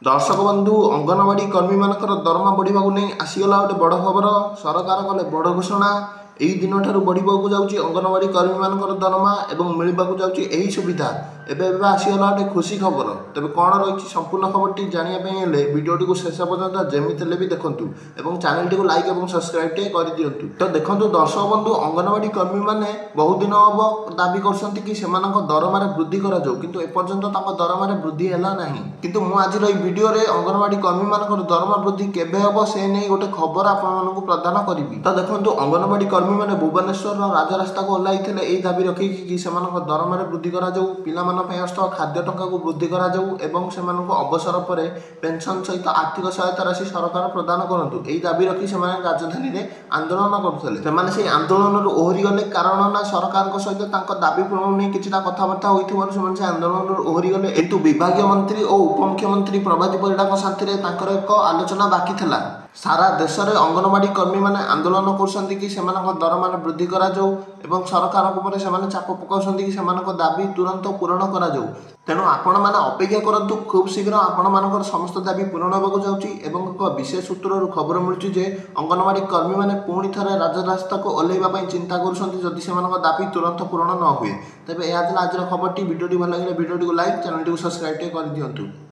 दर्शक बंधु अंगनवाड़ी कर्मी मानकर दरमा बढ़ा नहीं आसीगला गोटे बड़ खबर। सरकार कले बड़ घोषणा यही दिन ठार बढ़ा जाऊँगी अंगनवाड़ी कर्मी मानकर दरमा और मिलवाक जाऊँगी सुविधा। एवं आसीगला गोटे खुशी खबर। तेज कौन रही संपूर्ण खबर जानापी भिडियोटी को शेष पर्यटन जमीते भी देखूँ और चैनल टी लाइक और सब्सक्राइब कर दिंतु। तो देखो दर्शक बंधु अंगनवाड़ी कर्मी मैंने बहुत दिन हम दाबी कर दरमार वृद्धि किंतु एपर्यंत दरमार वृद्धि है ना किंतु आज भिडियो अंगनवाड़ी कर्मी मान दरमा वृद्धि केवे हम से नहीं गोटे खबर आपको प्रदान करी। तो देखो अंगनवाड़ी कर्मी मैंने भुवनेश्वर राजरास्ता को ओह्लाई यही दाबी रखिकी दरमार वृद्धि पिला आसुवा खाद्य टंका को वृद्धि से अवसर पर पेंशन सहित आर्थिक सहायता राशि सरकार प्रदान करूँ यही दाबी रखी से राजधानी में आंदोलन करते से आंदोलन ओहरी गले कारण ना सरकार सहित दाबी पूरण नहीं कि कथबार्ता होती से आंदोलन ओहरी गले किंतु विभाग मंत्री और उपमुख्यमंत्री प्रभाती परिड़ा साथी एक आलोचना बाकी था। सारा देश में अंगनवाड़ी कर्मी मैंने आंदोलन कर दरमान वृद्धि और सरकार चाप पकाउं कि दाबी तुरंत पूरण कर तेणु आपण मैंने अपेक्षा करूँ खूब शीघ्र आपण समस्त दाबी पूरण होगा जाऊँगी। एक विशेष सूत्र खबर मिलूँ जे अंगनवाड़ी कर्मी मैंने पुणी थे राजरास्ता को ओह्लैवाई चिंता करुँच दाबी तुरंत पूरण न हुए। तेज यह आज खबर भिडियो भल लगे भिडियो को लाइक चैनल को सब्सक्राइब कर दिंतु।